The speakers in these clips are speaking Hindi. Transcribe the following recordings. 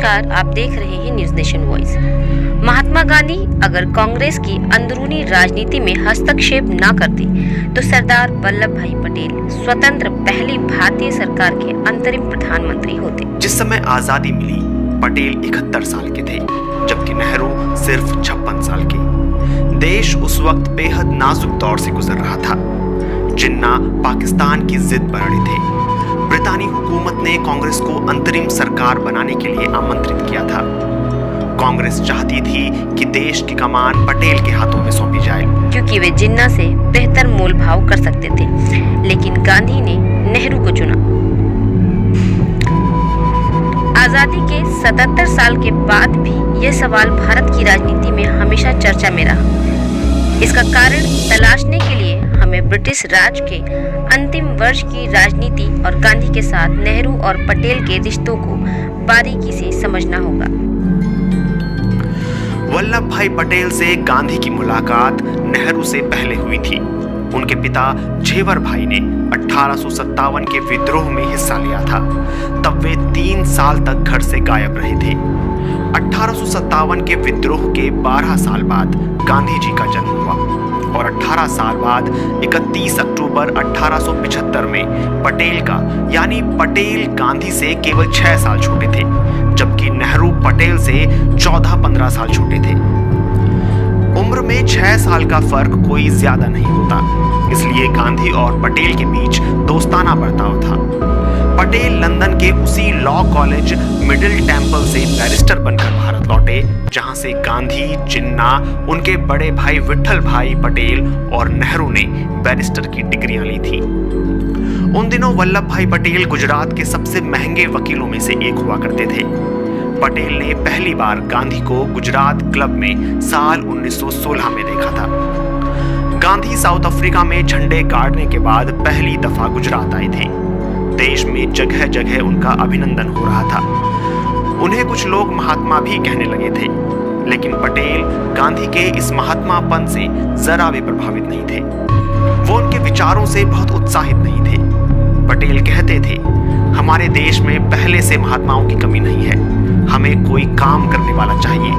नमस्कार, आप देख रहे हैं news nation voice. Mahatma Gandhi अगर कांग्रेस की अंदरूनी राजनीति में हस्तक्षेप न करते तो सरदार वल्लभ भाई पटेल स्वतंत्र पहली भारतीय सरकार के अंतरिम प्रधानमंत्री होते। जिस समय आजादी मिली पटेल 71 साल के थे, जबकि नेहरू सिर्फ 56 साल के। देश उस वक्त बेहद नाजुक दौर से गुजर रहा था। जिन्ना पाकिस्तान की जिद पर अड़े थे। ब्रितानी हुकूमत ने कांग्रेस को अंतरिम सरकार बनाने के लिए आमंत्रित किया था। कांग्रेस चाहती थी कि देश की कमान पटेल के हाथों में सौंपी जाए, क्योंकि वे जिन्ना से बेहतर मोल भाव कर सकते थे। लेकिन गांधी ने नेहरू को चुना। आजादी के 77 साल के बाद भी यह सवाल भारत की राजनीति में हमेशा चर्चा में रहा। इसका कारण तलाशने के लिए हमें ब्रिटिश राज के अंतिम वर्ष की राजनीति और गांधी के साथ नेहरू और पटेल के रिश्तों को बारीकी से समझना होगा। वल्लभ भाई पटेल से गांधी की मुलाकात नेहरू से पहले हुई थी। उनके पिता झेवर भाई ने 1857 के विद्रोह में हिस्सा लिया था। तब वे 3 साल तक घर से गायब रहे थे। 1857 के विद्रोह के 12 साल बाद गांधी जी का जन्म हुआ और 18 साल बाद 31 अक्टूबर 1875 में पटेल का यानी पटेल गांधी से केवल 6 साल छोटे थे, जबकि नेहरू पटेल से 14-15 साल छोटे थे। उम्र में 6 साल का फर्क कोई ज्यादा नहीं होता, इसलिए गांधी और पटेल के बीच दोस्ताना बर्ताव था। पटेल लंदन के उसी लॉ कॉलेज मिडिल टेम्पल से बैरिस्टर बनकर भारत लौटे, जहां से गांधी, जिन्ना, उनके बड़े भाई विठल भाई पटेल और नेहरू ने बैरिस्टर की डिग्रियां ली थी। उन दिनों वल्लभ भाई पटेल गुजरात के सबसे महंगे वकीलों में से एक हुआ करते थे। पटेल ने पहली बार गांधी को गुजरात क्लब में साल 1916 में देखा था। गांधी साउथ अफ्रीका में झंडे गाड़ने के बाद पहली दफा गुजरात आए थे। देश में जगह जगह उनका अभिनंदन हो रहा था। उन्हें कुछ लोग महात्मा भी कहने लगे थे, लेकिन पटेल गांधी के इस महात्मापन से जरा भी प्रभावित नहीं थे। वो उनके विचारों से बहुत उत्साहित नहीं थे। पटेल कहते थे, हमारे देश में पहले से महात्माओं की कमी नहीं है, हमें कोई काम करने वाला चाहिए।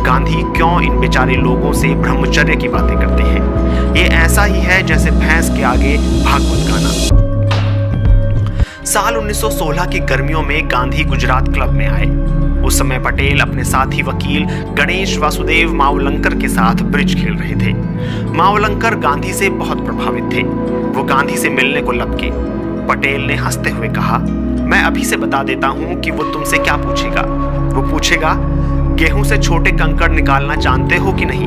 गांधी क्यों इन बेचारे लोगों से ब्रह्मचर्य की बातें करते हैं? ये ऐसा ही है जैसे भैंस के आगे भागवत गाना। साल 1916 की गर्मियों में गांधी गुजरात क्लब में आए। उस समय पटेल अपने साथी वकील गणेश वासुदेव मावलंकर के साथ ब्रिज खेल रहे थे। मावलंकर गांधी से बहुत प्रभावित थे। वो गांधी से मिलने को लपके। पटेल ने हंसते हुए कहा, मैं अभी से बता देता हूं कि वो तुमसे क्या पूछेगा। वो पूछेगा, गेहूं से छोटे कंकड़ निकालना जानते हो कि नहीं?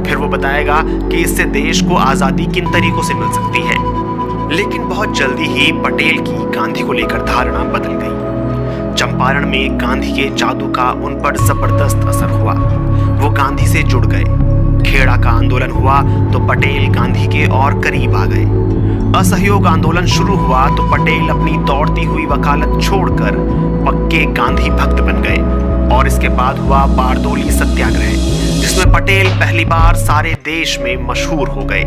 फिर वो बताएगा कि इससे देश को आजादी किन तरीकों से मिल सकती है। लेकिन बहुत जल्दी ही पटेल की गांधी को लेकर धारणा बदल गई। चंपारण में गांधी के जादू का उन पर जबरदस्त असर हुआ। वो गांधी से जुड़ गए। खेड़ा का आंदोलन हुआ तो पटेल गांधी के और करीब आ गए। असहयोग आंदोलन शुरू हुआ तो पटेल अपनी दौड़ती हुई वकालत छोड़कर पक्के गांधी भक्त बन गए। और इसके बाद हुआ बारदोली सत्याग्रह, जिसमें पटेल पहली बार सारे देश में मशहूर हो गए।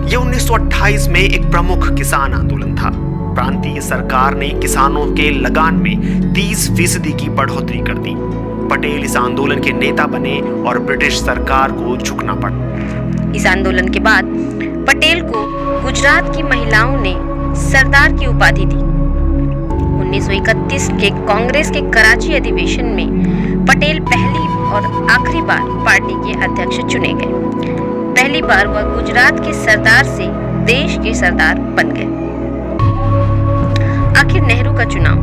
यह 1928 में एक प्रमुख किसान आंदोलन था। प्रांतीय सरकार ने किसानों के लगान में 30% की बढ़ोतरी कर दी। पटेल इस आंदोलन के नेता बने और ब्रिटिश सरकार को झुकना पड़ा। इस आंदोलन के बाद पटेल को गुजरात की महिलाओं ने सरदार की उपाधि दी। 1931 के कांग्रेस के कराची अधिवेशन में पटेल पहली और आखिरी बार पार्टी के अध्यक्ष चुने गए। पहली बार वह गुजरात के सरदार से देश के सरदार बन गए। आखिर नेहरू का चुनाव।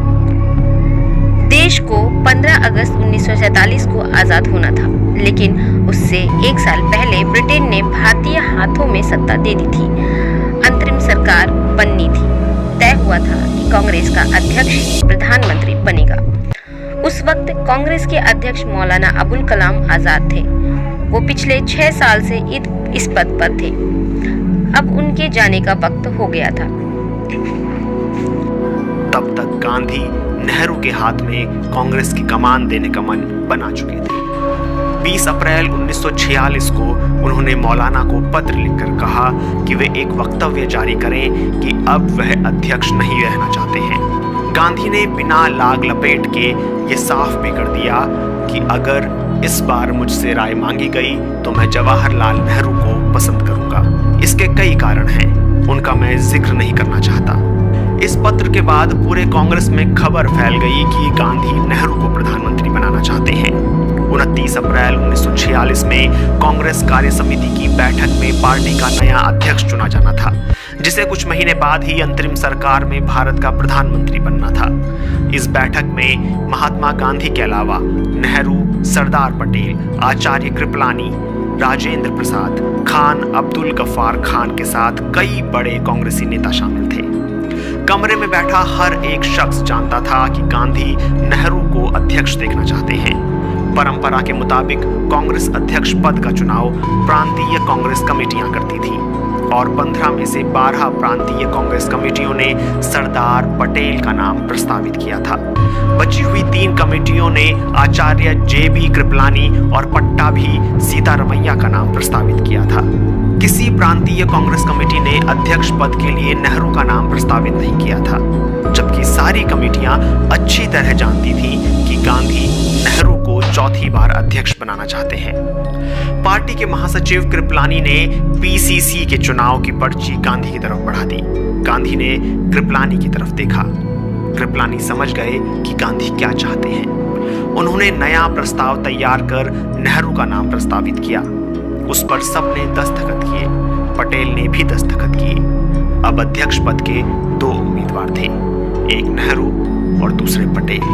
देश को 15 अगस्त 1947 को आजाद होना था, लेकिन उससे 1 साल पहले ब्रिटेन ने भारतीय हाथों में सत्ता दे दी थी। अंतरिम सरकार बननी थी। तय हुआ था कि कांग्रेस का अध्यक्ष प्रधानमंत्री बनेगा। उस वक्त कांग्रेस के अध्यक्ष मौलाना अबुल कलाम आजाद थे। वो पिछले 6 साल से इस पद पर थे। अब उनके जाने का वक्त हो गया था। तब तक गांधी नेहरू के हाथ में कांग्रेस की कमान देने का मन बना चुके थे। 20 अप्रैल 1946 को उन्होंने मौलाना को पत्र लिखकर कहा कि वे एक वक्तव्य जारी करें कि अब वह अध्यक्ष नहीं रहना चाहते हैं। गांधी ने बिना लाग लपेट के ये साफ भी कर दिया कि अगर इस बार मुझसे राय मांगी गई तो मैं जवाहरलाल नेहरू को पसंद करूंगा। इसके कई कारण हैं, उनका मैं जिक्र नहीं करना चाहता। इस पत्र के बाद पूरे कांग्रेस में खबर फैल गई कि गांधी नेहरू को प्रधानमंत्री बनाना चाहते हैं। 29 अप्रैल 1946 में कांग्रेस कार्य समिति की बैठक में पार्टी का नया अध्यक्ष चुना जाना था, जिसे कुछ महीने बाद ही अंतरिम सरकार में भारत का प्रधानमंत्री बनना था। इस बैठक में महात्मा गांधी के अलावा नेहरू, सरदार पटेल, आचार्य कृपलानी, राजेंद्र प्रसाद, खान अब्दुल गफ्फार खान के साथ कई बड़े कांग्रेसी नेता शामिल थे। कमरे में बैठा हर एक शख्स जानता था कि गांधी नेहरू को अध्यक्ष देखना चाहते हैं। परंपरा के मुताबिक कांग्रेस अध्यक्ष पद का चुनाव प्रांतीय कांग्रेस कमेटियां करती थी और 15 में से 12 प्रांतीय कांग्रेस कमेटियों ने सरदार पटेल का नाम प्रस्तावित किया था। बची हुई 3 कमेटियों ने आचार्य जे.बी. कृपलानी और पट्टाभी सीतारमैया का नाम प्रस्तावित किया था। किसी प्रांतीय कांग्रेस कमेटी ने अध्यक्ष पद के लिए नेहरू का नाम प्रस्तावित नहीं किया था, जबकि सारी कमेटियां अच्छी तरह जानती थी कि गांधी नेहरू को चौथी बार अध्यक्ष बनाना चाहते हैं। पार्टी के महासचिव कृपलानी ने पीसीसी के चुनाव की पर्ची गांधी की तरफ बढ़ा दी। गांधी ने कृपलानी की तरफ देखा। कृपलानी समझ गए कि गांधी क्या चाहते हैं। उन्होंने नया प्रस्ताव तैयार कर नेहरू का नाम प्रस्तावित किया। उस पर सबने दस्तखत किए। पटेल ने भी दस्तखत किए। अब अध्यक्ष पद के 2 उम्मीदवार थे, एक नेहरू और दूसरे पटेल।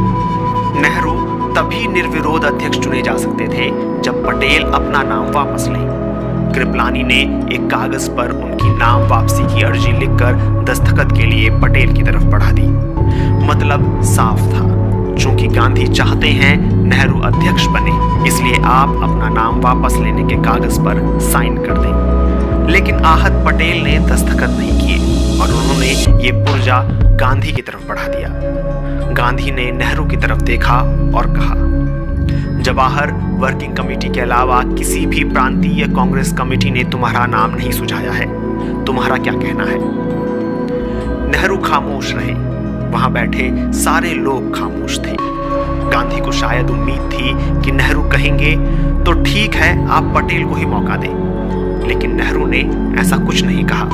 नेहरू तभी निर्विरोध अध्यक्ष चुने जा सकते थे जब पटेल अपना नाम वापस लें। कृपलानी ने एक कागज पर उनकी नाम वापसी की अर्जी लिखकर दस्तखत के लिए पटेल की तरफ बढ़ा दी। मतलब साफ था, चूंकि गांधी चाहते हैं नेहरू अध्यक्ष बने, इसलिए आप अपना नाम वापस लेने के कागज पर साइन कर दें। लेकिन आहत पटेल ने दस्तखत नहीं किए और उन्होंने ये पुर्जा गांधी की तरफ बढ़ा दिया। गांधी ने नेहरू की तरफ देखा और कहा, जवाहर वर्किंग कमेटी के अलावा किसी भी प्रांतीय कांग्रेस कमेटी ने तुम्हारा नाम नहीं सुझाया है, तुम्हारा क्या कहना है? नेहरू खामोश रहे। वहां बैठे सारे लोग खामोश थे। गांधी को शायद उम्मीद थी कि नेहरू कहेंगे तो ठीक है, आप पटेल को ही मौका दें, लेकिन नेहरू ने ऐसा कुछ नहीं कहा।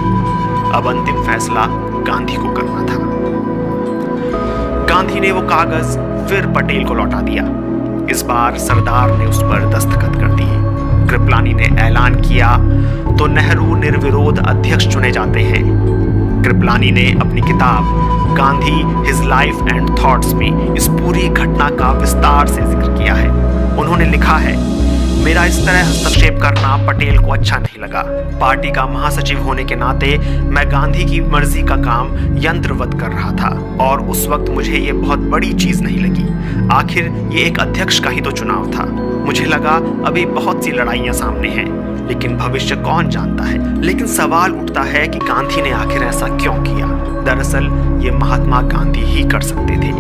अब अंतिम फैसला गांधी को करना था। गांधी ने वो कागज फिर पटेल को लौटा दिया। इस बार सरदार ने उस पर दस्तखत कर दिए। कृपलानी ने ऐलान किया तो नेहरू निर्विरोध अध्यक्ष चुने जाते हैं। कृपलानी ने अपनी किताब Gandhi his life and thoughts में इस पूरी घटना का विस्तार से जिक्र किया है। उन्होंने लिखा है, मेरा इस तरह हस्तक्षेप करना पटेल को अच्छा नहीं लगा। पार्टी का महासचिव होने के नाते मैं गांधी की मर्जी का काम यंत्रवत कर रहा था और उस वक्त मुझे ये बहुत बड़ी चीज नहीं लगी। आखिर ये एक अध्यक्ष का ही तो चुनाव था। मुझे लगा अभी बहुत सी लड़ाइयां सामने हैं, लेकिन भविष्य कौन जानता है। लेकिन सवाल उठता है कि गांधी ने आखिर ऐसा क्यों किया। दरअसल ये महात्मा गांधी ही कर सकते थे।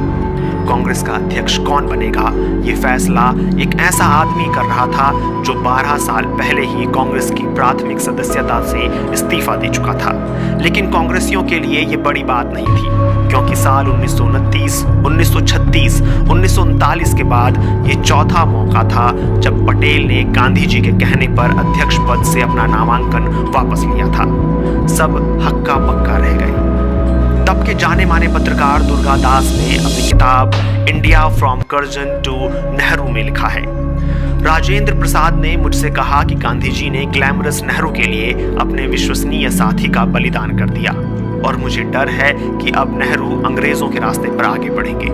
कांग्रेस का अध्यक्ष कौन बनेगा, ये फैसला एक ऐसा आदमी कर रहा था जो 12 साल पहले ही कांग्रेस की प्राथमिक सदस्यता से इस्तीफा दे चुका था। लेकिन कांग्रेसियों के लिए ये बड़ी बात नहीं थी, क्योंकि साल 1929, 1936, 1939 के बाद ये चौथा मौका था जब पटेल ने गांधी जी के कहने पर अध्यक्ष पद से अपना नामांकन वापस लिया था। सब हक्का बक्का रह गए। तब के जाने माने पत्रकार दुर्गा दास ने अपनी किताब India from Curzon to Nehru में लिखा है, राजेंद्र प्रसाद ने मुझसे कहा कि गांधी जी ने ग्लैमरस नेहरू के लिए अपने विश्वसनीय साथी का बलिदान कर दिया और मुझे डर है कि अब नेहरू अंग्रेजों के रास्ते पर आगे बढ़ेंगे।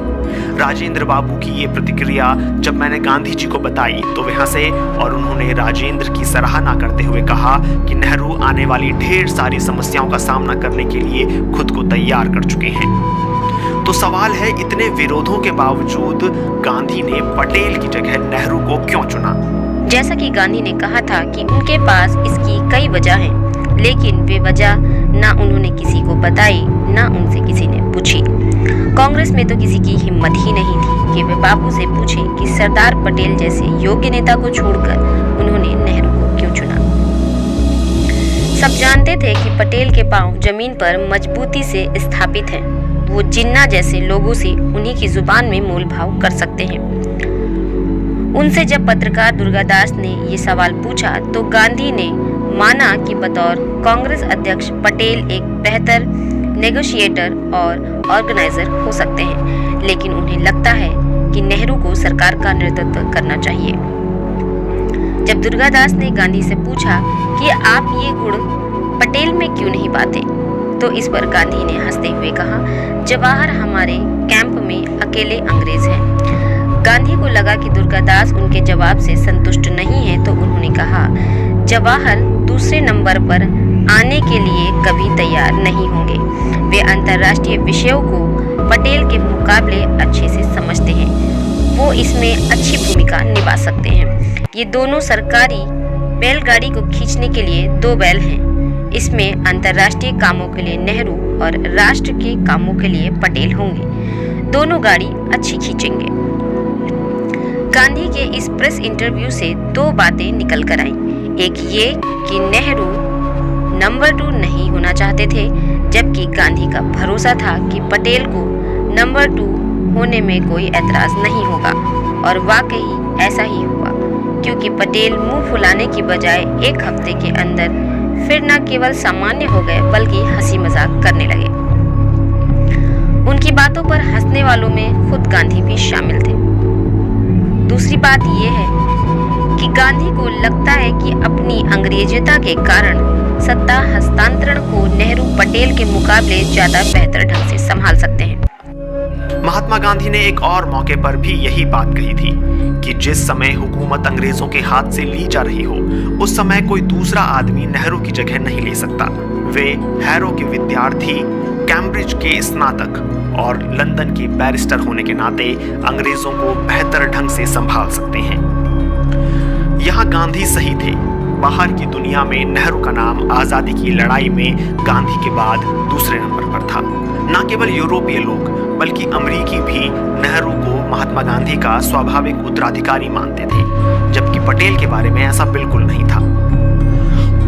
राजेंद्र बाबू की ये प्रतिक्रिया जब मैंने गांधी जी को बताई तो वे हंसे और उन्होंने राजेंद्र की सराहना करते हुए कहा कि नेहरू आने वाली ढेर सारी समस्याओं का सामना करने के लिए खुद को तैयार कर चुके हैं। तो सवाल है, इतने विरोधों के बावजूद गांधी ने पटेल की जगह नेहरू को क्यों चुना? जैसा कि गांधी ने कहा था कि उनके पास इसकी कई वजह हैं, लेकिन वे वजह ना उन्होंने किसी को बताई, ना उनसे किसी ने पूछी। कांग्रेस में तो किसी की हिम्मत ही नहीं थी कि वे बाबू से पूछे कि सरदार पटेल जैसे योग्य नेता को छोड़कर उन्होंने नेहरू को क्यों चुना। सब जानते थे कि पटेल के पांव जमीन पर मजबूती से स्थापित हैं। वो जिन्ना जैसे लोगों से उन्हीं की जुबान में मोल भाव कर सकते हैं। उनसे जब पत्रकार दुर्गादास ने ये सवाल पूछा तो गांधी ने माना कि बतौर कांग्रेस अध्यक्ष पटेल एक बेहतर नेगोशिएटर और ऑर्गेनाइजर हो सकते हैं, लेकिन उन्हें लगता है कि नेहरू को सरकार का नेतृत्व करना चाहिए। जब दुर्गादास ने गांधी से पूछा कि आप ये गुण पटेल में क्यों नहीं पाते, तो इस पर गांधी ने हंसते हुए कहा, जवाहर हमारे कैंप में अकेले अंग्रेज हैं। गांधी को लगा कि दुर्गादास उनके जवाब से संतुष्ट नहीं है, तो उन्होंने कहा, जवाहर दूसरे नंबर पर आने के लिए कभी तैयार नहीं होंगे। वे अंतर्राष्ट्रीय विषयों को पटेल के मुकाबले अच्छे से समझते हैं, वो इसमें अच्छी भूमिका निभा सकते हैं। ये दोनों सरकारी बैलगाड़ी को खींचने के लिए दो बैल हैं। इसमें अंतर्राष्ट्रीय कामों के लिए नेहरू और राष्ट्र के कामों के लिए पटेल होंगे। दोनों गाड़ी अच्छी खींचेंगे। गांधी के इस प्रेस इंटरव्यू से दो बातें निकल कर आईं। एक ये कि नेहरू नंबर 2 नहीं होना चाहते थे, जबकि गांधी का भरोसा था कि पटेल को नंबर 2 होने में कोई ऐतराज नहीं होगा। और वाकई ऐसा ही हुआ, क्योंकि पटेल मुंह फुलाने की बजाय एक हफ्ते के अंदर फिर न केवल सामान्य हो गए बल्कि हंसी मजाक करने लगे। उनकी बातों पर हंसने वालों में खुद गांधी भी शामिल थे। दूसरी बात यह है कि गांधी को लगता है कि अपनी अंग्रेजता के कारण सत्ता हस्तांतरण को नेहरू पटेल के मुकाबले ज्यादा बेहतर ढंग से संभाल सकते हैं। महात्मा गांधी ने एक और मौके पर भी यही बात कही थी कि जिस समय हुकूमत अंग्रेजों के हाथ से ली जा रही हो, उस समय कोई दूसरा आदमी नेहरू की जगह नहीं ले सकता। वे हैरो के विद्यार्थी, कैम्ब्रिज के स्नातक और लंदन के बैरिस्टर होने के नाते अंग्रेजों को बेहतर ढंग से संभाल सकते हैं। यहाँ गांधी सही थे। बाहर की दुनिया में नेहरू का नाम आजादी की लड़ाई में गांधी के बाद दूसरे नंबर पर था। न केवल यूरोपीय लोग बल्कि अमेरिकी भी नेहरू को महात्मा गांधी का स्वाभाविक उत्तराधिकारी मानते थे, जबकि पटेल के बारे में ऐसा बिल्कुल नहीं था।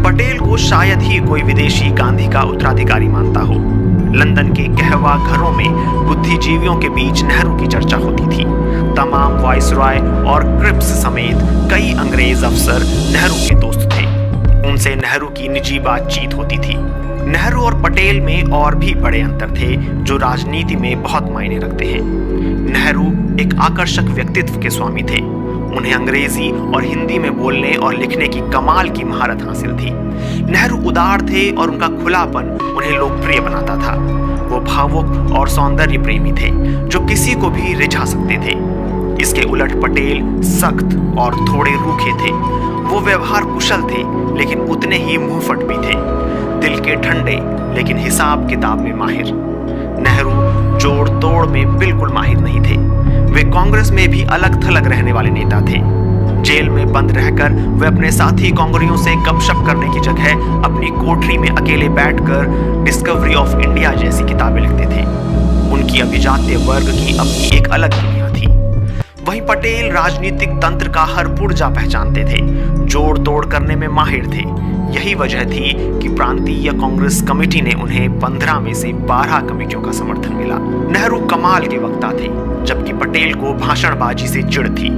पटेल को शायद ही कोई विदेशी गांधी का उत्तराधिकारी मानता हो। लंदन के कहवा घरों में बुद्धिजीवियों के बीच नेहरू की चर्चा होती थी। तमाम वाइसरॉय और क्रिप्स समेत कई अंग्रेज अफसर नेहरू के दोस्त थे। उनसे नेहरू की निजी बातचीत होती थी। नेहरू और पटेल में और भी बड़े अंतर थे जो राजनीति में बहुत मायने रखते हैं। नेहरू एक आकर्षक व्यक्तित्व के स्वामी थे। उन्हें अंग्रेजी और हिंदी में बोलने और लिखने की कमाल की महारत हासिल थी। नेहरू उदार थे और उनका खुलापन उन्हें लोकप्रिय बनाता था। वो भावुक और सौंदर्य प्रेमी थे जो किसी को भी रिझा सकते थे। इसके उलट पटेल सख्त और थोड़े रूखे थे। वो व्यवहार कुशल थे लेकिन उतने ही मुंहफट भी थे। दिल के ठंडे लेकिन हिसाब किताब में माहिर। नेहरू जोड़ तोड़ में बिल्कुल माहिर नहीं थे। वे कांग्रेस में भी अलग थलग रहने वाले नेता थे। जेल में बंद रहकर वे अपने साथी कांग्रेसियों से गपशप करने की जगह अपनी कोठरी में अकेले बैठकर डिस्कवरी ऑफ इंडिया जैसी किताबें लिखते थे। उनकी अभिजात्य वर्ग की अपनी एक अलग दुनिया थी। वहीं पटेल राजनीतिक तंत्र का हर पुर्जा पहचानते थे, जोड़ तोड़ करने में माहिर थे। यही वजह थी कि प्रांतीय कांग्रेस कमेटी ने उन्हें 15 में से 12 कमेटियों का समर्थन मिला। नेहरू कमाल के वक्ता थे, जबकि पटेल को भाषणबाजी से चिढ़ थी।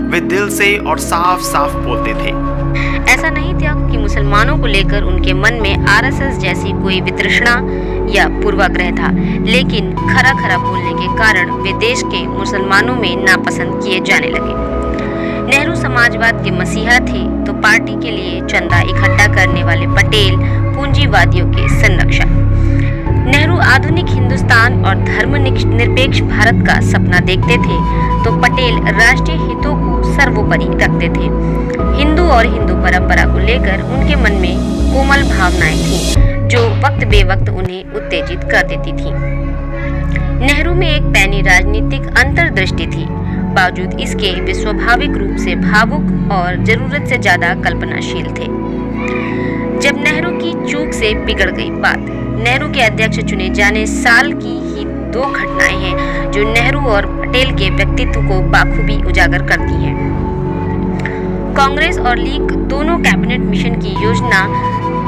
वे दिल से और साफ साफ बोलते थे। ऐसा नहीं था कि मुसलमानों को लेकर उनके मन में आरएसएस जैसी कोई वितृष्णा या पूर्वाग्रह था, लेकिन खरा खरा बोलने के कारण वे देश के मुसलमानों में नापसंद किए जाने लगे। नेहरू समाजवाद के मसीहा थे तो पार्टी के लिए चंदा इकट्ठा करने वाले पटेल पूंजीवादियों के संरक्षक। नेहरू आधुनिक हिंदुस्तान और धर्मनिरपेक्ष भारत का सपना देखते थे तो पटेल राष्ट्रीय हितों को सर्वोपरि रखते थे। हिंदू और हिंदू परंपरा को लेकर उनके मन में कोमल भावनाएं थीं जो वक्त बेवक्त उन्हें उत्तेजित कर देती थीं। नेहरू में एक पैनी राजनीतिक अंतर्दृष्टि थी। बावजूद इसके वे स्वाभाविक रूप से भावुक और जरूरत से ज्यादा कल्पनाशील थे। जब नेहरू की चूक से बिगड़ गई बात, नेहरू के अध्यक्ष चुने जाने साल की ही 2 घटनाएं हैं जो नेहरू और पटेल के व्यक्तित्व को बाखूबी उजागर करती हैं। कांग्रेस और लीग दोनों कैबिनेट मिशन की योजना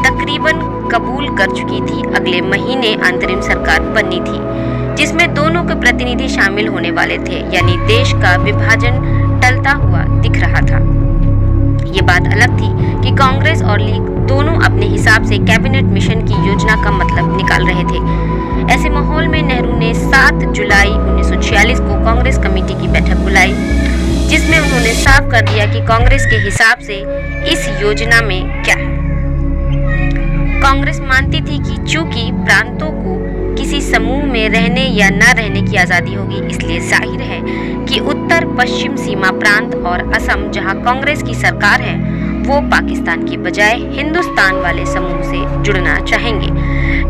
तकरीबन कबूल कर चुकी थी। अगले महीने अंतरिम सरकार बननी थी। जिसमें दोनों के प्रतिनिधि शामिल होने वाले थे, यानी देश का विभाजन टलता हुआ दिख रहा था। ये बात अलग थी कि कांग्रेस और लीग दोनों अपने हिसाब से कैबिनेट मिशन की योजना का मतलब निकाल रहे थे। ऐसे माहौल में नेहरू ने 7 जुलाई 1946 को कांग्रेस कमेटी की बैठक बुलाई, जिसमें उन्होंने साफ कर दिया कि कांग्रेस के हिसाब से इस योजना में क्या है। कांग्रेस मानती थी कि चूंकि प्रांतों को किसी समूह में रहने या न रहने की आज़ादी होगी, इसलिए जाहिर है कि उत्तर पश्चिम सीमा प्रांत और असम, जहां कांग्रेस की सरकार है, वो पाकिस्तान की बजाय हिंदुस्तान वाले समूह से जुड़ना चाहेंगे।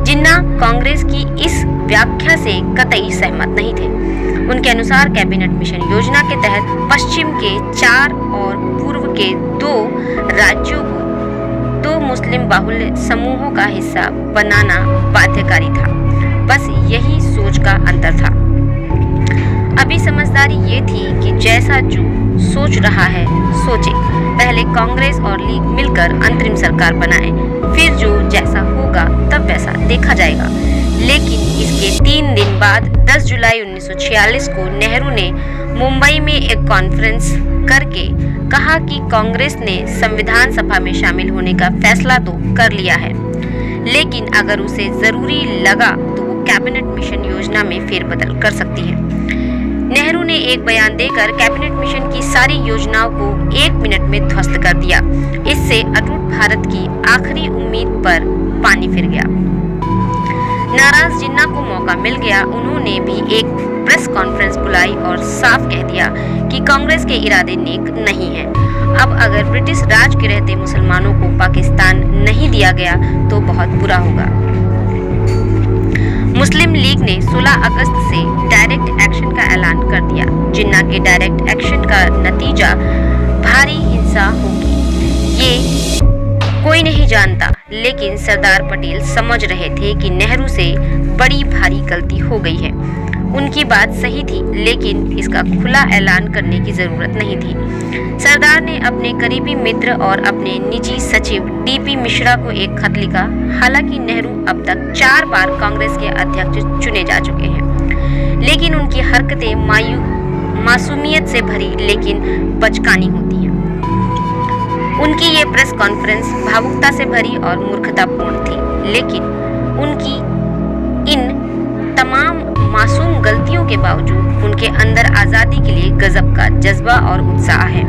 जिन्ना कांग्रेस की इस व्याख्या से कतई सहमत नहीं थे। उनके अनुसार कैबिनेट मिशन योजना के तहत पश्चिम के 4 और पूर्व के 2 राज्यों को 2 मुस्लिम बाहुल्य समूहों का हिस्सा बनाना बाध्यकारी था। बस यही सोच का अंतर था। अभी समझदारी ये थी कि जैसा जो सोच रहा है सोचे, पहले कांग्रेस और लीग मिलकर अंतरिम सरकार बनाए, फिर जो जैसा होगा तब वैसा देखा जाएगा। लेकिन इसके 3 दिन बाद 10 जुलाई 1946 को नेहरू ने मुंबई में एक कॉन्फ्रेंस करके कहा कि कांग्रेस ने संविधान सभा में शामिल होने का फैसला तो कर लिया है, लेकिन अगर उसे जरूरी लगा तो वो कैबिनेट मिशन योजना में फेरबदल कर सकती है। नेहरू ने एक बयान देकर कैबिनेट मिशन की सारी योजनाओं को 1 मिनट में ध्वस्त कर दिया। इससे अटूट भारत की आखिरी उम्मीद पर पानी फिर गया। नाराज जिन्ना को मौका मिल गया। उन्होंने भी एक प्रेस कॉन्फ्रेंस बुलाई और साफ कह दिया कि कांग्रेस के इरादे नेक नहीं हैं। अब अगर ब्रिटिश राज के रहते मुसलमानों को पाकिस्तान नहीं दिया गया तो बहुत बुरा होगा। मुस्लिम लीग ने 16 अगस्त से डायरेक्ट एक्शन का ऐलान कर दिया। जिन्ना के डायरेक्ट एक्शन का नतीजा भारी हिंसा होगी, ये कोई नहीं जानता, लेकिन सरदार पटेल समझ रहे थे कि नेहरू से बड़ी भारी गलती हो गई है। उनकी बात सही थी, लेकिन इसका खुला ऐलान करने की जरूरत नहीं थी। सरदार ने अपने करीबी मित्र और अपने निजी सचिव डीपी मिश्रा को एक खत लिखा। हालांकि नेहरू अब तक 4 बार कांग्रेस के अध्यक्ष चुने जा चुके हैं, लेकिन उनकी हरकतें मासूमियत से भरी लेकिन बचकानी होती हैं। उनकी ये प्रेस कॉन्फ्रेंस भावुकता से भरी और मूर्खतापूर्ण थी, लेकिन उनकी इन तमाम मासूम गलतियों के बावजूद उनके अंदर आज़ादी के लिए गजब का जज्बा और उत्साह है,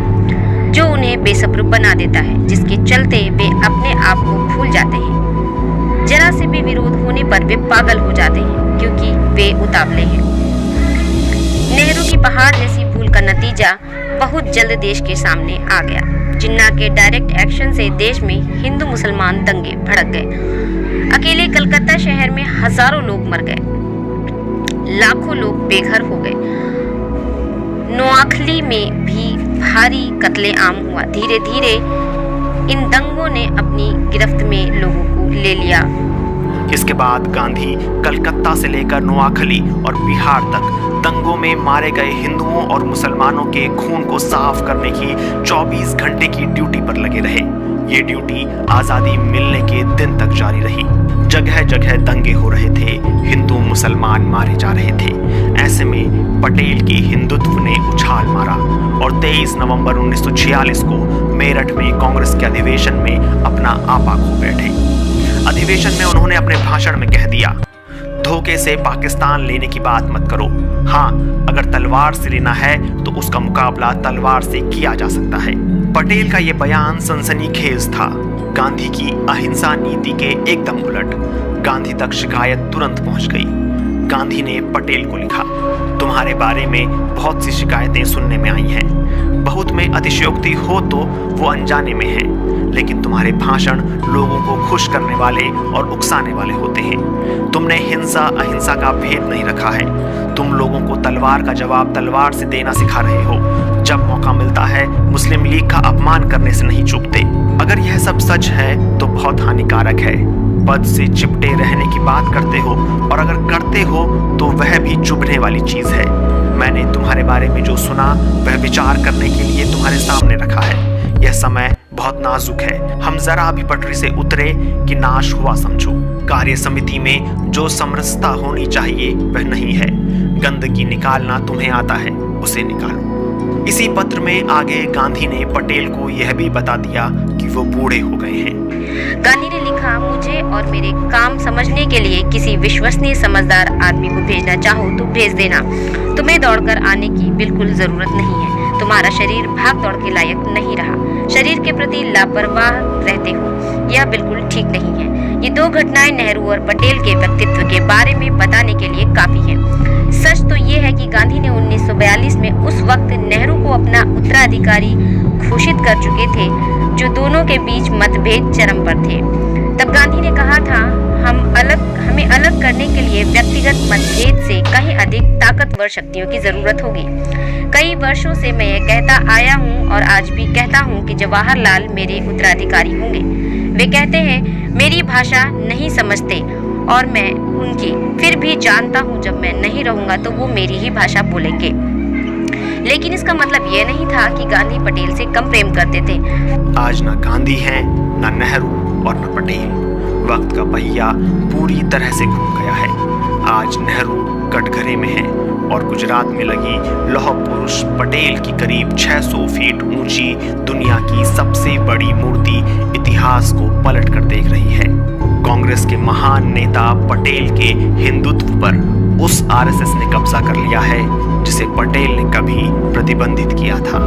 जो उन्हें बेसब्र बना देता है, जिसके चलते वे अपने आप को भूल जाते हैं। जरा से भी विरोध होने पर वे पागल हो जाते हैं, क्योंकि वे उतावले हैं। नेहरू की पहाड़ जैसी भूल का नतीजा बहुत जल्द देश के सामने आ गया। जिन्ना के डायरेक्ट एक्शन से देश में हिंदू मुसलमान दंगे भड़क गए। अकेले कलकत्ता शहर में हजारों लोग मर गए, लाखों लोग बेघर हो गए। नोआखली में भी भारी कत्लेआम हुआ। धीरे धीरे इन दंगों ने अपनी गिरफ्त में लोगों को ले लिया। इसके बाद गांधी कलकत्ता से लेकर नोआखली और बिहार तक दंगों में मारे गए हिंदुओं और मुसलमानों के खून को साफ करने की 24 घंटे की ड्यूटी पर लगे रहे। ये ड्यूटी आज़ादी मिलने के दिन तक जारी रही। जगह जगह दंगे हो रहे थे, हिंदू मुसलमान मारे जा रहे थे। ऐसे में पटेल की हिंदुत्व ने उछाल मारा और 23 नवंबर 1946 को मेरठ में कांग्रेस के अधिवेशन में अपना आपा खो बैठे। अधिवेशन में उन्होंने अपने भाषण में कह दिया, धोखे से पाकिस्तान लेने की बात मत करो। हाँ, अगर तलवार से लेना है तो उसका मुकाबला तलवार से किया जा सकता है। पटेल का यह बयान सनसनीखेज था। गांधी की अहिंसा नीति के एकदम उलट। गांधी तक शिकायत तुरंत पहुंच गई। गांधी ने पटेल को लिखा, तुम्हारे बारे में बहुत सी शिकायतें सुनने में आई हैं। बहुत में अतिशयोक्ति हो तो वो अनजाने में है, लेकिन तुम्हारे भाषण लोगों को खुश करने वाले और उकसाने वाले होते हैं। तुमने हिंसा अहिंसा का भेद नहीं रखा है। तुम लोगों को तलवार का जवाब तलवार से देना सिखा रहे हो। जब मौका मिलता है मुस्लिम लीग का अपमान करने से नहीं चूकते। अगर यह सब सच है तो बहुत हानिकारक है। पद से चिपटे रहने की बात करते हो, और अगर करते हो तो वह भी चुभने वाली चीज है। मैंने तुम्हारे बारे में जो सुना वह विचार करने के लिए तुम्हारे सामने रखा है। यह समय बहुत नाजुक है। हम जरा भी पटरी से उतरे कि नाश हुआ समझो। कार्य समिति में जो समरसता होनी चाहिए वह नहीं है। गंदगी निकालना तुम्हें आता है, उसे निकालो। इसी पत्र में आगे गांधी ने पटेल को यह भी बता दिया कि वो बूढ़े हो गए हैं। गांधी ने लिखा, मुझे और मेरे काम समझने के लिए किसी विश्वसनीय समझदार आदमी को भेजना चाहो तो भेज देना। तुम्हें दौड़कर आने की बिल्कुल जरूरत नहीं है। तुम्हारा शरीर भाग दौड़ के लायक नहीं रहा। शरीर के प्रति लापरवाह रहते हो, यह बिल्कुल ठीक नहीं है। ये दो घटनाएं नेहरू और पटेल के व्यक्तित्व के बारे में बताने के लिए काफी है। सच तो ये है कि गांधी ने 1942 में उस वक्त नेहरू को अपना उत्तराधिकारी घोषित कर चुके थे, जो दोनों के बीच मतभेद चरम पर थे। तब गांधी ने कहा था, हमें अलग करने के लिए व्यक्तिगत मतभेद से कहीं अधिक ताकतवर शक्तियों की जरूरत होगी। कई वर्षों से मैं यह कहता आया हूँ और आज भी कहता हूँ कि जवाहरलाल मेरे उत्तराधिकारी होंगे। वे कहते हैं मेरी भाषा नहीं समझते और मैं उनकी, फिर भी जानता हूँ जब मैं नहीं रहूंगा तो वो मेरी ही भाषा बोलेंगे। लेकिन इसका मतलब ये नहीं था कि गांधी पटेल से कम प्रेम करते थे। आज न गांधी हैं, न नेहरू और न पटेल। वक्त का पहिया पूरी तरह से घूम गया है। आज नेहरू कटघरे में है और गुजरात में लगी लौह पुरुष पटेल की करीब 600 फीट ऊंची दुनिया की सबसे बड़ी मूर्ति इतिहास को पलट कर देख रही है। कांग्रेस के महान नेता पटेल के हिंदुत्व पर उस आरएसएस ने कब्जा कर लिया है जिसे पटेल ने कभी प्रतिबंधित किया था।